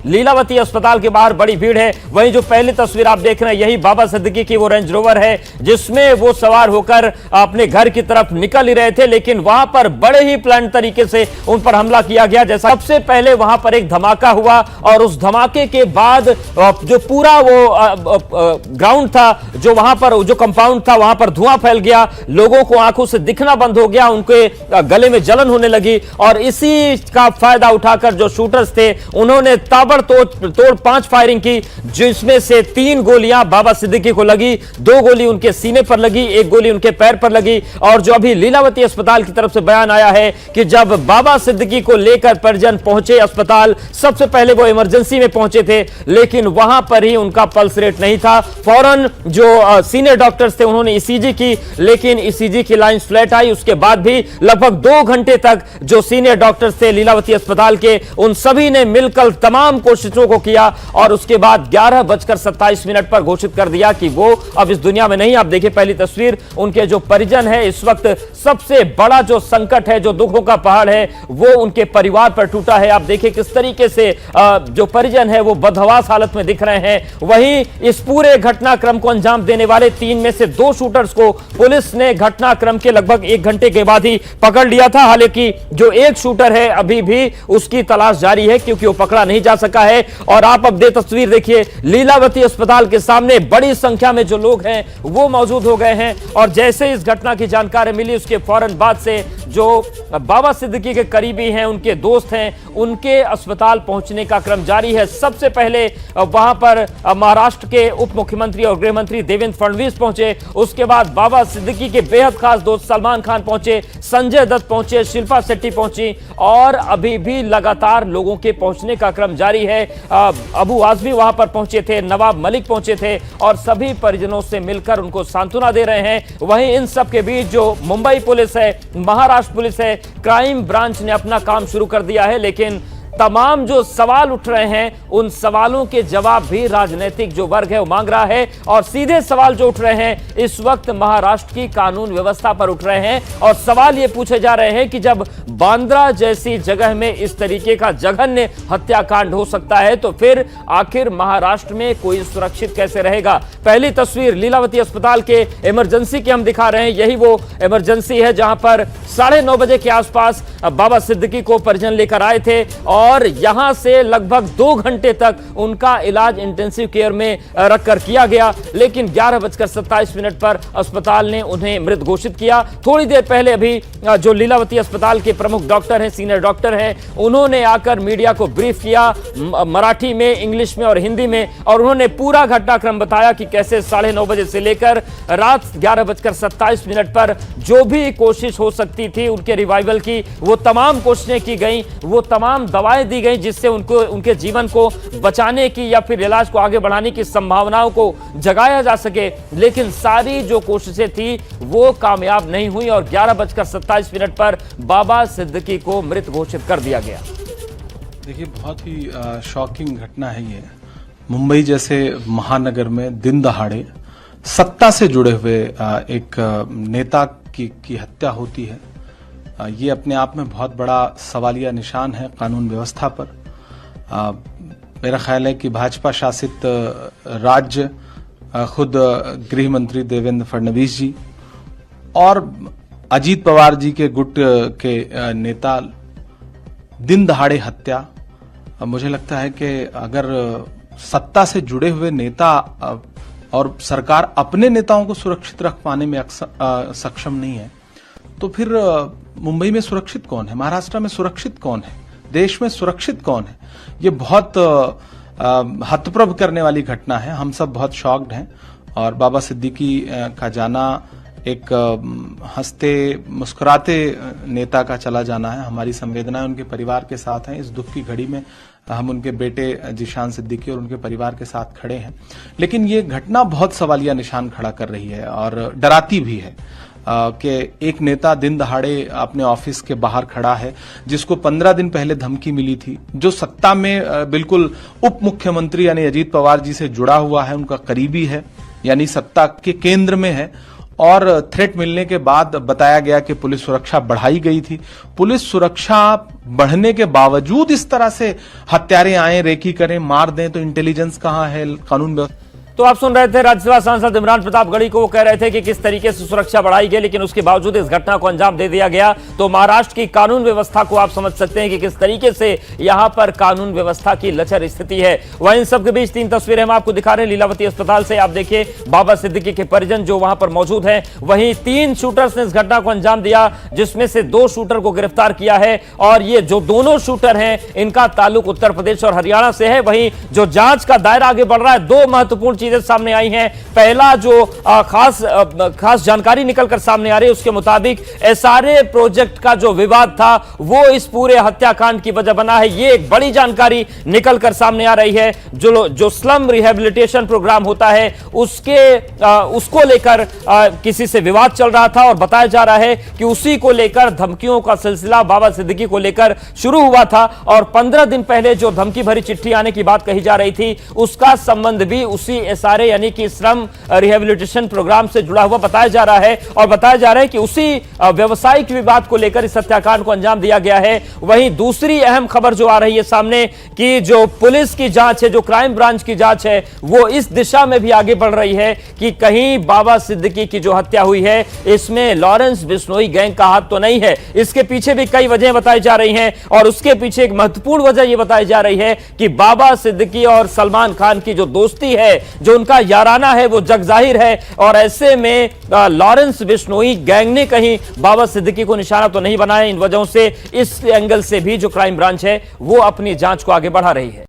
लीलावती अस्पताल के बाहर बड़ी भीड़ है। वहीं जो पहली तस्वीर आप देख रहे हैं यही बाबा सिद्दीकी की वो रेंज रोवर है जिसमें वो सवार होकर अपने घर की तरफ निकल ही रहे थे, लेकिन वहां पर बड़े ही प्लान तरीके से उन पर हमला किया गया। जैसा सबसे पहले वहां पर एक धमाका हुआ और उस धमाके के बाद जो पूरा वो ग्राउंड था, जो वहां पर जो कंपाउंड था, वहां पर धुआं फैल गया, लोगों को आंखों से दिखना बंद हो गया, उनके गले में जलन होने लगी और इसी का फायदा उठाकर जो शूटर्स थे उन्होंने ताबड़तोड़ 5 फायरिंग की, जिसमें से 3 गोलियां बाबा सिद्दीकी को लगी, 2 गोली उनके सीने पर लगी, 1 गोली उनके पैर पर लगी। और जो अभी लीलावती अस्पताल की तरफ से बयान आया है कि जब बाबा सिद्दीकी को लेकर परिजन पहुंचे अस्पताल, सबसे पहले वो इमरजेंसी में पहुंचे थे, लेकिन वहां पर ही उनका पल्स रेट नहीं था। फौरन जो सीनियर डॉक्टर्स थे उन्होंने ईसीजी की, लेकिन ईसीजी की लाइंस फ्लैट आई। उसके बाद भी लगभग 2 घंटे तक जो सीनियर डॉक्टर्स थे लीलावती अस्पताल के, उन सभी ने मिलकर तमाम कोशिशों को किया और उसके बाद 11:27 पर घोषित कर दिया कि वो अब इस दुनिया में नहीं। आप देखिए पहली तस्वीर, उनके जो परिजन है, इस वक्त सबसे बड़ा जो संकट है, जो दुखों का पहाड़ है, वो उनके परिवार पर टूटा है। आप देखिए किस तरीके से जो परिजन है वो बदहवास हालत में दिख रहे हैं। वहीं इस पूरे घटनाक्रम को अंजाम देने वाले 3 में से 2 शूटर्स को पुलिस ने घटनाक्रम के लगभग 1 घंटे के बाद ही पकड़ लिया था। हालांकि जो एक शूटर है अभी भी उसकी तलाश जारी है क्योंकि वो पकड़ा नहीं जा सका है। और आप अब तस्वीर देखिए, लीलावती अस्पताल के सामने बड़ी संख्या में जो लोग हैं वो मौजूद हो गए हैं और जैसे इस घटना की जानकारी मिली उसके फौरन बाद से जो बाबा सिद्दीकी के करीबी हैं, उनके दोस्त हैं, उनके अस्पताल पहुंचने का क्रम जारी है। सबसे पहले वहां पर महाराष्ट्र के उप मुख्यमंत्री और गृह मंत्री देवेंद्र फडणवीस पहुंचे, उसके बाद बाबा सिद्दीकी के बेहद खास दोस्त सलमान खान पहुंचे, संजय दत्त पहुंचे, शिल्पा शेट्टी पहुंची और अभी भी लगातार लोगों के पहुंचने का क्रम जारी है। अबू आजमी वहां पर पहुंचे थे, नवाब मलिक पहुंचे थे और सभी परिजनों से मिलकर उनको सांत्वना दे रहे हैं। वहीं इन सब के बीच जो मुंबई पुलिस है, महाराष्ट्र पुलिस है, क्राइम ब्रांच ने अपना काम शुरू कर दिया है, लेकिन तमाम जो सवाल उठ रहे हैं उन सवालों के जवाब भी राजनीतिक जो वर्ग है वो मांग रहा है। और सीधे सवाल जो उठ रहे हैं इस वक्त महाराष्ट्र की कानून व्यवस्था पर उठ रहे हैं और सवाल ये पूछे जा रहे हैं कि जब बांद्रा जैसी जगह में इस तरीके का जघन्य हत्याकांड हो सकता है तो फिर आखिर महाराष्ट्र में कोई सुरक्षित कैसे रहेगा। पहली तस्वीर लीलावती अस्पताल के इमरजेंसी की हम दिखा रहे हैं। यही वो इमरजेंसी है जहां पर 9:30 बजे के आसपास बाबा सिद्दीकी को परिजन लेकर आए थे और यहां से लगभग 2 घंटे तक उनका इलाज इंटेंसिव केयर में रखकर किया गया, लेकिन 11:27 पर अस्पताल ने उन्हें मृत घोषित किया। थोड़ी देर पहले अभी जो लीलावती अस्पताल के प्रमुख डॉक्टर हैं, सीनियर डॉक्टर हैं, उन्होंने आकर मीडिया को ब्रीफ किया मराठी में, इंग्लिश में और हिंदी में, और उन्होंने पूरा घटनाक्रम बताया कि कैसे 9:30 बजे से लेकर रात 11:27 पर जो भी कोशिश हो सकती थी उनके रिवाइवल की, वो तमाम कोशिशें की गई, वो तमाम दवाएं दी गई जिससे उनको उनके जीवन को बचाने की या फिर इलाज को आगे बढ़ाने की संभावनाओं को जगाया जा सके, लेकिन सारी जो कोशिशें थी वो कामयाब नहीं हुई और 11:27 पर बाबा सिद्दीकी को मृत घोषित कर दिया गया। देखिए, बहुत ही शॉकिंग घटना है ये। मुंबई जैसे महानगर में दिन दहाड़े सत्ता से जुड़े हुए एक नेता की हत्या होती है। ये अपने आप में बहुत बड़ा सवालिया निशान है कानून व्यवस्था पर। मेरा ख्याल है कि भाजपा शासित राज्य, खुद गृह मंत्री देवेंद्र फडणवीस जी और अजीत पवार जी के गुट के नेता दिन दहाड़े हत्या, मुझे लगता है कि अगर सत्ता से जुड़े हुए नेता और सरकार अपने नेताओं को सुरक्षित रख पाने में सक्षम नहीं है तो फिर मुंबई में सुरक्षित कौन है, महाराष्ट्र में सुरक्षित कौन है, देश में सुरक्षित कौन है। ये बहुत हतप्रभ करने वाली घटना है। हम सब बहुत शॉक्ड हैं और बाबा सिद्दीकी का जाना एक हंसते मुस्कुराते नेता का चला जाना है। हमारी संवेदनाएं उनके परिवार के साथ हैं। इस दुख की घड़ी में हम उनके बेटे जीशान सिद्दीकी और उनके परिवार के साथ खड़े हैं, लेकिन ये घटना बहुत सवालिया निशान खड़ा कर रही है और डराती भी है कि एक नेता दिन दहाड़े अपने ऑफिस के बाहर खड़ा है, जिसको 15 दिन पहले धमकी मिली थी, जो सत्ता में बिल्कुल उप मुख्यमंत्री यानी अजीत पवार जी से जुड़ा हुआ है, उनका करीबी है, यानी सत्ता के केंद्र में है, और थ्रेट मिलने के बाद बताया गया कि पुलिस सुरक्षा बढ़ाई गई थी। पुलिस सुरक्षा बढ़ने के बावजूद इस तरह से हत्यारे आए, रेकी करें, मार दें, तो इंटेलिजेंस कहां है, कानून व्यवस्था। तो आप सुन रहे थे राज्यसभा सांसद इमरान प्रतापगढ़ी को, वो कह रहे थे कि किस तरीके से सुरक्षा बढ़ाई गई, लेकिन उसके बावजूद इस घटना को अंजाम दे दिया गया। तो महाराष्ट्र की कानून व्यवस्था को आप समझ सकते हैं कि किस तरीके से यहां पर कानून व्यवस्था की लचर स्थिति है। वहीं इन सबके बीच 3 तस्वीरें हम आपको दिखा रहे हैं लीलावती अस्पताल से। आप देखिए बाबा सिद्दीकी के परिजन जो वहां पर मौजूद हैं। वहीं 3 शूटर्स ने इस घटना को अंजाम दिया, जिसमें से 2 शूटर को गिरफ्तार किया है और ये जो दोनों शूटर हैं इनका ताल्लुक उत्तर प्रदेश और हरियाणा से है। वहीं जो जांच का दायरा आगे बढ़ रहा है, 2 महत्वपूर्ण चीजें सामने आई हैं। पहला जो खास जानकारी निकलकर सामने आ रही है, उसके मुताबिक एसआरए प्रोजेक्ट का जो विवाद था वो इस पूरे हत्याकांड की वजह बना है। ये एक बड़ी जानकारी निकलकर सामने आ रही है। जो स्लम रिहेबिलिटेशन प्रोग्राम होता है उसको लेकर किसी से विवाद चल रहा था और बताया जा रहा है कि उसी को लेकर धमकियों का सिलसिला बाबा सिद्दीकी को लेकर शुरू हुआ था और 15 दिन पहले जो धमकी भरी चिट्ठी आने की बात कही जा रही थी उसका संबंध भी उसी एसआरए यानी कि श्रम रिहेबिलिटेशन प्रोग्राम से जुड़ा हुआ बताया जा रहा है और बताया जा रहा है कि उसी व्यवसायिक विवाद को लेकर इस हत्याकांड को अंजाम दिया गया है। वहीं दूसरी अहम खबर जो आ रही है सामने कि जो पुलिस की जांच है, जो क्राइम ब्रांच की जांच है, वो इस दिशा में भी आगे बढ़ रही है कि कहीं बाबा सिद्दीकी की जो हत्या हुई है इसमें लॉरेंस बिश्नोई गैंग का हाथ तो नहीं है। इसके पीछे भी कई वजह बताई जा रही हैं और उसके पीछे एक महत्वपूर्ण वजह यह बताई जा रही है कि बाबा सिद्दीकी और सलमान खान की जो दोस्ती है, जो उनका याराना है, वो जग जाहिर है और ऐसे में लॉरेंस बिश्नोई गैंग ने कहीं बाबा सिद्दीकी को निशाना तो नहीं बनाया। इन वजहों से इस एंगल से भी जो क्राइम ब्रांच है वो अपनी जांच को आगे बढ़ा रही है।